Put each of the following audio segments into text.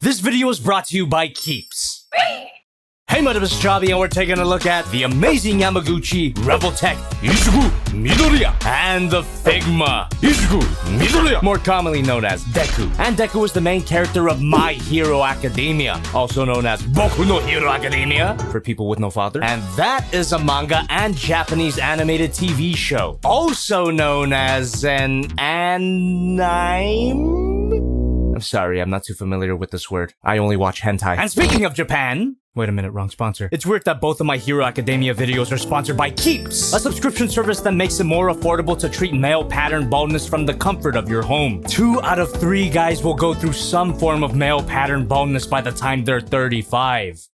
This video is brought to you by Keeps. Hey, my name is Jobby, and we're taking a look at the Amazing Yamaguchi Revoltech Izuku Midoriya and the Figma Izuku Midoriya, more commonly known as Deku. And Deku is the main character of My Hero Academia, also known as Boku no Hero Academia, for people with no father. And that is a manga and Japanese animated TV show, also known as an anime? I'm sorry, I'm not too familiar with this word. I only watch hentai. And speaking of Japan... Wait a minute, wrong sponsor. It's weird that both of My Hero Academia videos are sponsored by Keeps, a subscription service that makes it more affordable to treat male pattern baldness from the comfort of your home. 2 out of 3 guys will go through some form of male pattern baldness by the time they're 35.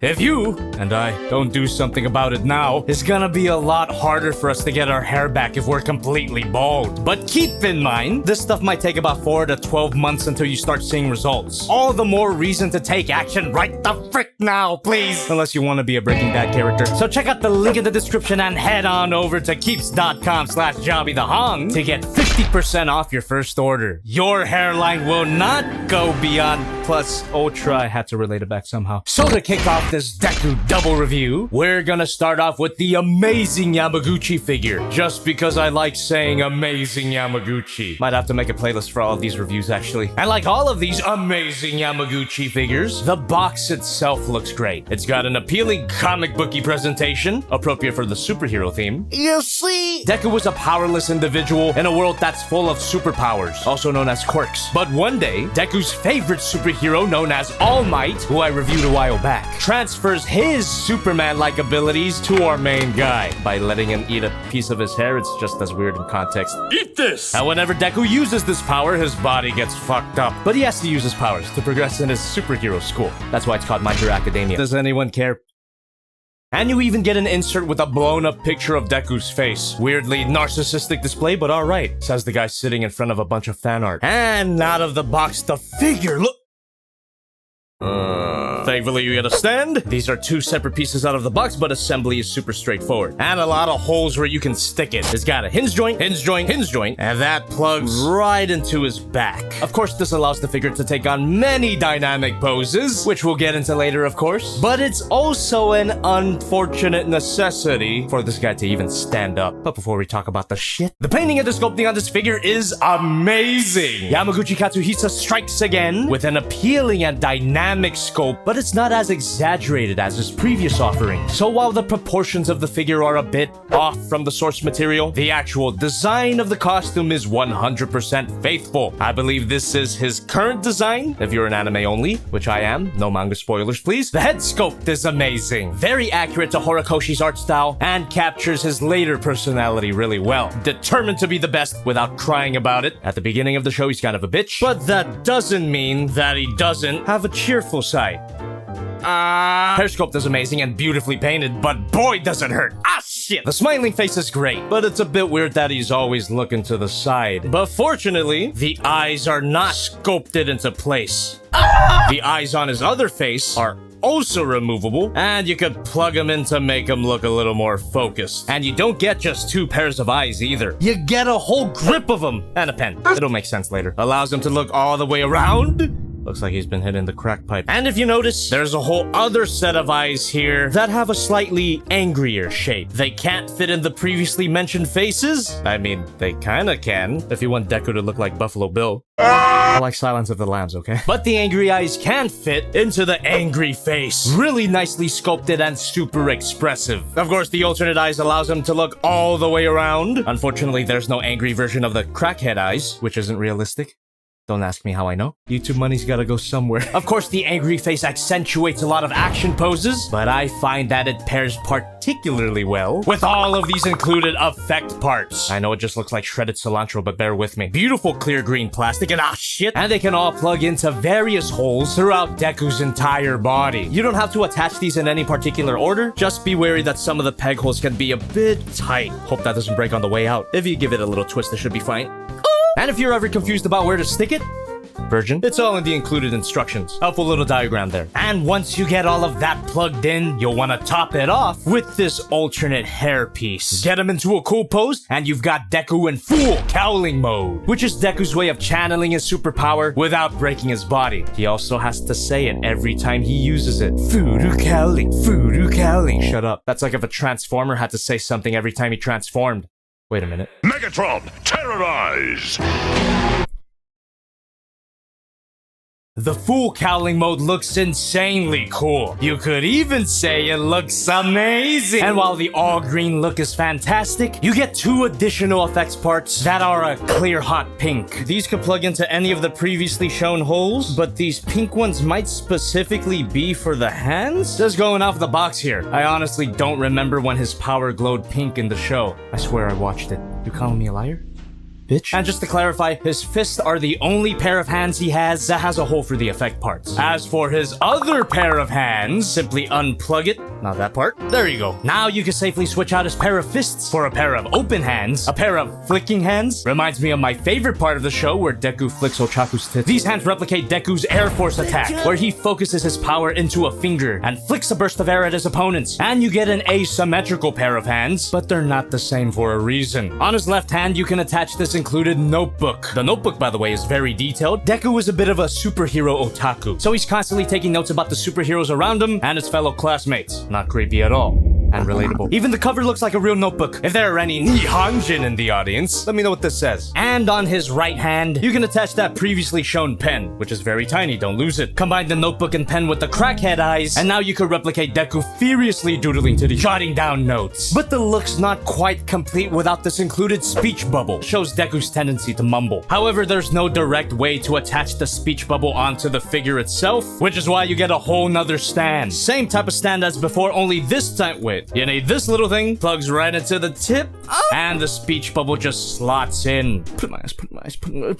If you and I don't do something about it now, it's gonna be a lot harder for us to get our hair back if we're completely bald. But keep in mind, this stuff might take about 4 to 12 months until you start seeing results. All the more reason to take action right the frick now, please. Unless you want to be a Breaking Bad character. So check out the link in the description and head on over to keeps.com/JobbytheHong to get 50% off your first order. Your hairline will not go beyond plus ultra. I had to relate it back somehow. So to kick off this Deku double review, we're gonna start off with the Amazing Yamaguchi figure, just because I like saying Amazing Yamaguchi. Might have to make a playlist for all of these reviews, actually. And like all of these Amazing Yamaguchi figures, the box itself looks great. It's got an appealing comic booky presentation, appropriate for the superhero theme. You see, Deku was a powerless individual in a world that's full of superpowers, also known as quirks. But one day, Deku's favorite superhero, known as All Might, who I reviewed a while back, transfers his Superman-like abilities to our main guy. By letting him eat a piece of his hair, it's just as weird in context. Eat this! And whenever Deku uses this power, his body gets fucked up. But he has to use his powers to progress in his superhero school. That's why it's called My Hero Academia. Does anyone care? And you even get an insert with a blown-up picture of Deku's face. Weirdly narcissistic display, but alright, says the guy sitting in front of a bunch of fan art. And out of the box, the figure, look! Thankfully, you understand? These are 2 separate pieces out of the box, but assembly is super straightforward. And a lot of holes where you can stick it. It's got a hinge joint, hinge joint, hinge joint, and that plugs right into his back. Of course, this allows the figure to take on many dynamic poses, which we'll get into later, of course. But it's also an unfortunate necessity for this guy to even stand up. But before we talk about the shit, the painting and the sculpting on this figure is amazing! Yamaguchi Katsuhisa strikes again with an appealing and dynamic sculpt, but it's not as exaggerated as his previous offering. So while the proportions of the figure are a bit off from the source material, the actual design of the costume is 100% faithful. I believe this is his current design, if you're an anime only, which I am. No manga spoilers, please. The head sculpt is amazing. Very accurate to Horikoshi's art style, and captures his later personality really well. Determined to be the best without crying about it. At the beginning of the show, he's kind of a bitch, but that doesn't mean that he doesn't have a cheerful side. Hair sculpt is amazing and beautifully painted, but boy does it hurt. Ah, shit! The smiling face is great, but it's a bit weird that he's always looking to the side. But fortunately, the eyes are not sculpted into place. The eyes on his other face are also removable, and you could plug them in to make them look a little more focused. And you don't get just 2 pairs of eyes either. You get a whole grip of them and a pen. It'll make sense later. Allows him to look all the way around. Looks like he's been hitting the crack pipe. And if you notice, there's a whole other set of eyes here that have a slightly angrier shape. They can't fit in the previously mentioned faces. I mean, they kinda can, if you want Deku to look like Buffalo Bill. I like Silence of the Lambs, okay? But the angry eyes can fit into the angry face. Really nicely sculpted and super expressive. Of course, the alternate eyes allows him to look all the way around. Unfortunately, there's no angry version of the crackhead eyes, which isn't realistic. Don't ask me how I know. YouTube money's gotta go somewhere. Of course, the angry face accentuates a lot of action poses, but I find that it pairs particularly well with all of these included effect parts. I know it just looks like shredded cilantro, but bear with me. Beautiful clear green plastic and shit. And they can all plug into various holes throughout Deku's entire body. You don't have to attach these in any particular order. Just be wary that some of the peg holes can be a bit tight. Hope that doesn't break on the way out. If you give it a little twist, it should be fine. And if you're ever confused about where to stick it, version. It's all in the included instructions. Helpful little diagram there. And once you get all of that plugged in, you'll want to top it off with this alternate hairpiece. Get him into a cool pose, and you've got Deku in full cowling mode, which is Deku's way of channeling his superpower without breaking his body. He also has to say it every time he uses it. Furu cowling, furu cowling. Shut up. That's like if a transformer had to say something every time he transformed. Wait a minute. Megatron, terrorize! The full cowling mode looks insanely cool. You could even say it looks amazing. And while the all green look is fantastic, you get 2 additional effects parts that are a clear hot pink. These could plug into any of the previously shown holes, but these pink ones might specifically be for the hands? Just going off the box here, I honestly don't remember when his power glowed pink in the show. I swear I watched it. You calling me a liar? Bitch. And just to clarify, his fists are the only pair of hands he has that has a hole for the effect parts. As for his other pair of hands, simply unplug it. Not that part. There you go. Now you can safely switch out his pair of fists for a pair of open hands, a pair of flicking hands. Reminds me of my favorite part of the show where Deku flicks Ochaku's tits. These hands replicate Deku's Air Force attack, where he focuses his power into a finger and flicks a burst of air at his opponents. And you get an asymmetrical pair of hands, but they're not the same for a reason. On his left hand, you can attach this included notebook. The notebook, by the way, is very detailed. Deku is a bit of a superhero otaku, so he's constantly taking notes about the superheroes around him and his fellow classmates. Not creepy at all. And relatable. Even the cover looks like a real notebook. If there are any Nihonjin in the audience, let me know what this says. And on his right hand, you can attach that previously shown pen, which is very tiny, don't lose it. Combine the notebook and pen with the crackhead eyes, and now you can replicate Deku furiously doodling titties, jotting down notes. But the look's not quite complete without this included speech bubble. Shows Deku's tendency to mumble. However, there's no direct way to attach the speech bubble onto the figure itself, which is why you get a whole nother stand. Same type of stand as before, only this time, wait. You need this little thing, plugs right into the tip, and the speech bubble just slots in. Put my eyes, put my eyes, put my.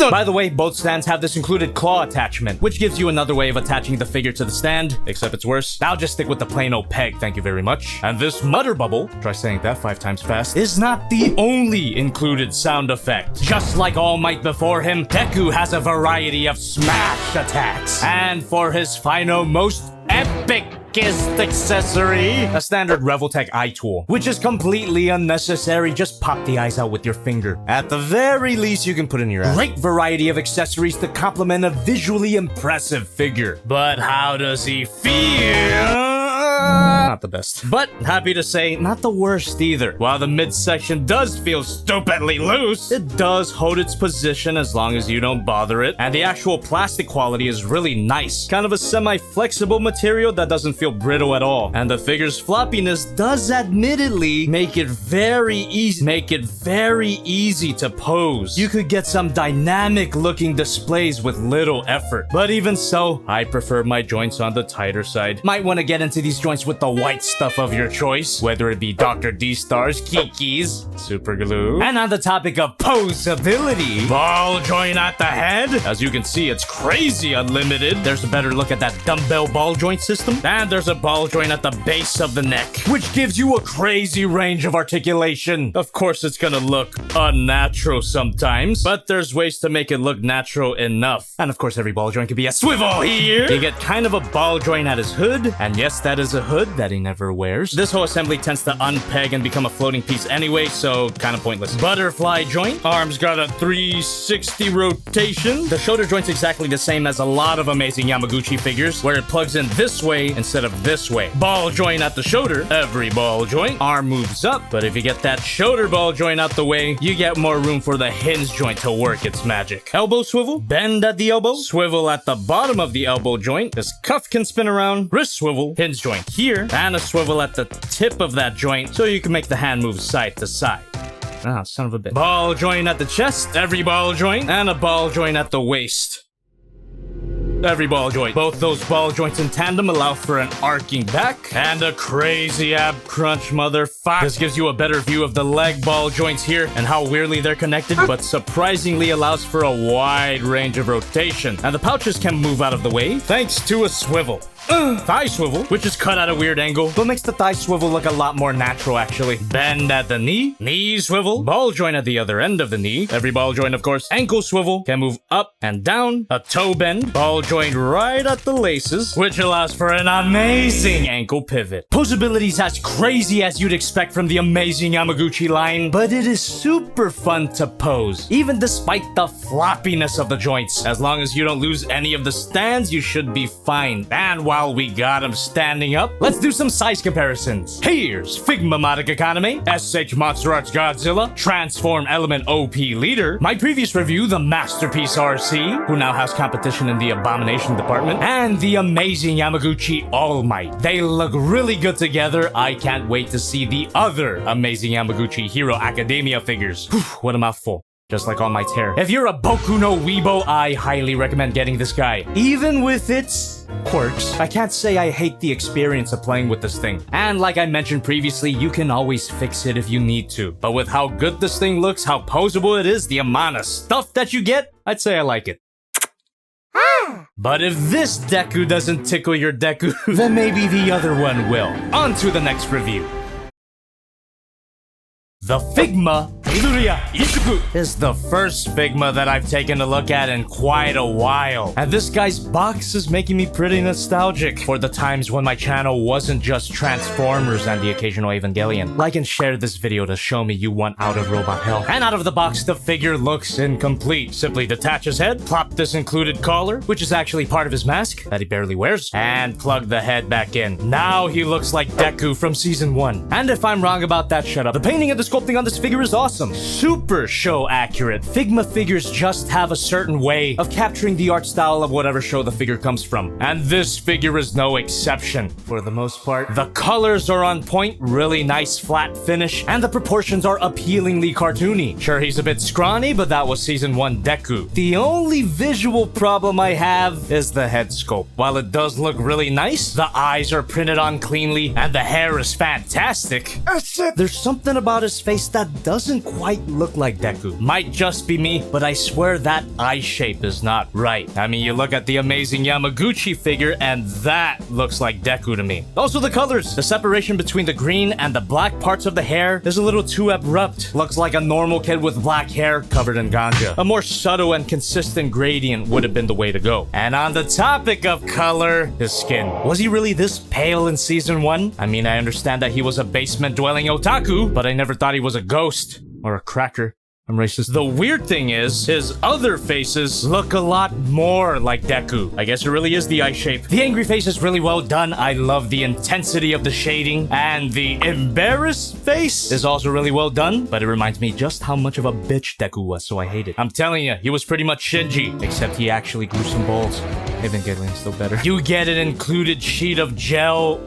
By the way, both stands have this included claw attachment, which gives you another way of attaching the figure to the stand, except it's worse. I'll just stick with the plain old peg, thank you very much. And this mutter bubble, try saying that 5 times fast, is not the only included sound effect. Just like All Might before him, Deku has a variety of smash attacks. And for his final, most epicest accessory, a standard Revoltech eye tool, which is completely unnecessary. Just pop the eyes out with your finger. At the very least, you can put in your ass. Great variety of accessories to complement a visually impressive figure. But how does he feel? Not the best. But happy to say, not the worst either. While the midsection does feel stupidly loose, it does hold its position as long as you don't bother it. And the actual plastic quality is really nice. Kind of a semi-flexible material that doesn't feel brittle at all. And the figure's floppiness does admittedly make it very easy to pose. You could get some dynamic looking displays with little effort. But even so, I prefer my joints on the tighter side. Might want to get into these joints with the white stuff of your choice, whether it be Dr. D-Stars, Kiki's, super glue. And on the topic of posability, ball joint at the head. As you can see, it's crazy unlimited. There's a better look at that dumbbell ball joint system. And there's a ball joint at the base of the neck, which gives you a crazy range of articulation. Of course, it's gonna look unnatural sometimes, but there's ways to make it look natural enough. And of course, every ball joint could be a swivel here. You get kind of a ball joint at his hood, and yes, that is a hood that he never wears. This whole assembly tends to unpeg and become a floating piece anyway, so kind of pointless. Butterfly joint. Arms got a 360 rotation. The shoulder joint's exactly the same as a lot of Amazing Yamaguchi figures, where it plugs in this way instead of this way. Ball joint at the shoulder. Every ball joint. Arm moves up, but if you get that shoulder ball joint out the way, you get more room for the hinge joint to work its magic. Elbow swivel. Bend at the elbow. Swivel at the bottom of the elbow joint. This cuff can spin around. Wrist swivel. Hinge joint here, and a swivel at the tip of that joint so you can make the hand move side to side. Ah, son of a bitch. Ball joint at the chest, every ball joint, and a ball joint at the waist. Every ball joint. Both those ball joints in tandem allow for an arcing back and a crazy ab crunch, motherfucker. This gives you a better view of the leg ball joints here and how weirdly they're connected, but surprisingly allows for a wide range of rotation. And the pouches can move out of the way thanks to a swivel. Thigh swivel, which is cut at a weird angle, but makes the thigh swivel look a lot more natural actually. Bend at the knee, knee swivel, ball joint at the other end of the knee, every ball joint of course, ankle swivel, can move up and down, a toe bend, ball joint right at the laces, which allows for an amazing ankle pivot. Posability's as crazy as you'd expect from the Amazing Yamaguchi line, but it is super fun to pose, even despite the floppiness of the joints. As long as you don't lose any of the stands, you should be fine. And while we got him standing up, let's do some size comparisons. Here's Figma Modic Economy, SH Monster Arts Godzilla, Transform Element OP Leader, my previous review, the Masterpiece RC, who now has competition in the Abomination department, and the Amazing Yamaguchi All Might. They look really good together. I can't wait to see the other Amazing Yamaguchi Hero Academia figures. Whew, what a mouthful. Just like All Might's hair. If you're a Boku no Weebo, I highly recommend getting this guy. Even with its quirks, I can't say I hate the experience of playing with this thing. And like I mentioned previously, you can always fix it if you need to. But with how good this thing looks, how posable it is, the amount of stuff that you get, I'd say I like it. But if this Deku doesn't tickle your Deku, then maybe the other one will. On to the next review. The Figma Midoriya Izuku is the first Figma that I've taken a look at in quite a while. And this guy's box is making me pretty nostalgic for the times when my channel wasn't just Transformers and the occasional Evangelion. Like and share this video to show me you want out of robot hell. And out of the box, the figure looks incomplete. Simply detach his head, plop this included collar, which is actually part of his mask that he barely wears, and plug the head back in. Now he looks like Deku from season 1. And if I'm wrong about that, shut up. The painting and the sculpting on this figure is awesome. Super show accurate. Figma figures just have a certain way of capturing the art style of whatever show the figure comes from. And this figure is no exception. For the most part, the colors are on point, really nice flat finish, and the proportions are appealingly cartoony. Sure, he's a bit scrawny, but that was season 1 Deku. The only visual problem I have is the head sculpt. While it does look really nice, the eyes are printed on cleanly, and the hair is fantastic. There's something about his face that doesn't quite look like Deku. Might just be me, but I swear that eye shape is not right. I mean, you look at the Amazing Yamaguchi figure, and that looks like Deku to me. Also, the colors. The separation between the green and the black parts of the hair is a little too abrupt. Looks like a normal kid with black hair covered in ganja. A more subtle and consistent gradient would have been the way to go. And on the topic of color, his skin. Was he really this pale in season 1? I mean, I understand that he was a basement-dwelling otaku, but I never thought he was a ghost or a cracker. I'm racist. The weird thing is, his other faces look a lot more like Deku. I guess it really is the eye shape. The angry face is really well done. I love the intensity of the shading. And the embarrassed face is also really well done, but it reminds me just how much of a bitch Deku was, so I hate it. I'm telling you, he was pretty much Shinji, except he actually grew some balls. Evangelion's still better. You get an included sheet of gel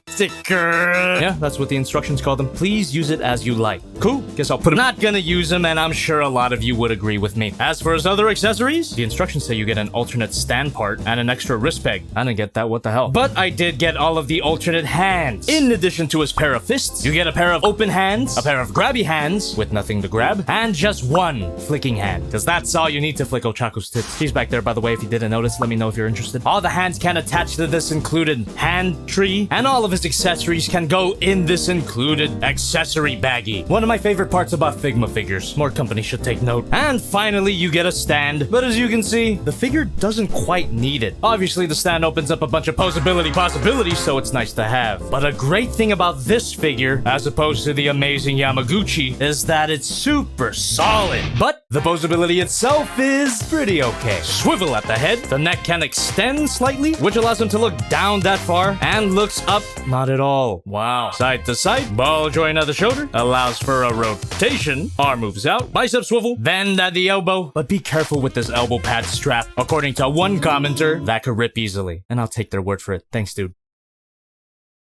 sticker. Yeah, that's what the instructions call them. Please use it as you like. Cool. Guess I'll put them. Not gonna use them, and I'm sure a lot of you would agree with me. As for his other accessories, the instructions say you get an alternate stand part and an extra wrist peg. I didn't get that, what the hell. But I did get all of the alternate hands. In addition to his pair of fists, you get a pair of open hands, a pair of grabby hands with nothing to grab, and just one flicking hand. Because that's all you need to flick Ochaku's tits. He's back there, by the way, if you didn't notice. Let me know if you're interested. All the hands can attach to this included hand tree, and all of his accessories can go in this included accessory baggie. One of my favorite parts about Figma figures. More companies should take note. And finally, you get a stand. But as you can see, the figure doesn't quite need it. Obviously, the stand opens up a bunch of posability possibilities, so it's nice to have. But a great thing about this figure, as opposed to the Amazing Yamaguchi, is that it's super solid. But the posability itself is pretty okay. Swivel at the head, the neck can extend slightly, which allows him to look down that far, and looks up not at all. Wow. Side to side, ball joint at the shoulder, allows for a rotation, arm moves out, bicep swivel, bend at the elbow, but be careful with this elbow pad strap. According to one commenter, that could rip easily, and I'll take their word for it. Thanks, dude.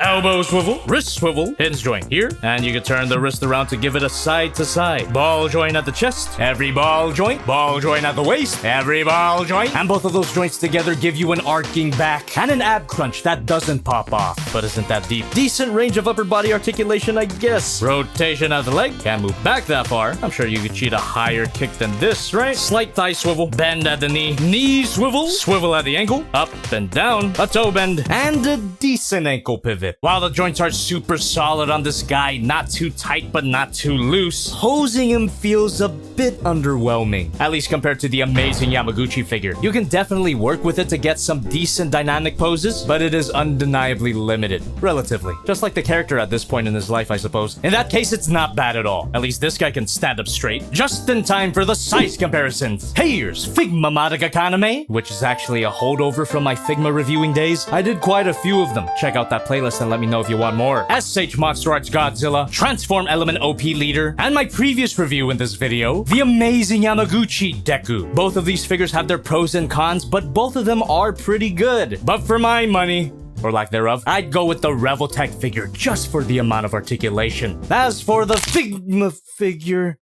elbow swivel, wrist swivel, hinge joint here, and you can turn the wrist around to give it a side to side. Ball joint at the chest, every ball joint at the waist, every ball joint, and both of those joints together give you an arcing back and an ab crunch that doesn't pop off, but isn't that deep. Decent range of upper body articulation, I guess. Rotation of the leg, can't move back that far. I'm sure you could cheat a higher kick than this, right? Slight thigh swivel, bend at the knee swivel, swivel at the ankle, up and down, a toe bend, and a decent ankle pivot. While the joints are super solid on this guy, not too tight but not too loose, hosing him feels a bit underwhelming, at least compared to the Amazing Yamaguchi figure. You can definitely work with it to get some decent dynamic poses, but it is undeniably limited, relatively. Just like the character at this point in his life, I suppose. In that case, it's not bad at all. At least this guy can stand up straight. Just in time for the size comparisons. Here's Figma Madiga Kaname, which is actually a holdover from my Figma reviewing days. I did quite a few of them. Check out that playlist and let me know if you want more. SH Monster Arts Godzilla, Transform Element OP Leader, and my previous review in this video, the Amazing Yamaguchi Deku. Both of these figures have their pros and cons, but both of them are pretty good. But for my money, or lack thereof, I'd go with the Revoltech figure just for the amount of articulation. As for the Figma figure...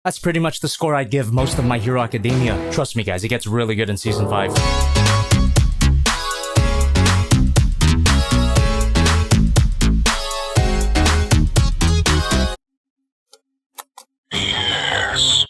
That's pretty much the score I'd give most of My Hero Academia. Trust me guys, it gets really good in Season 5.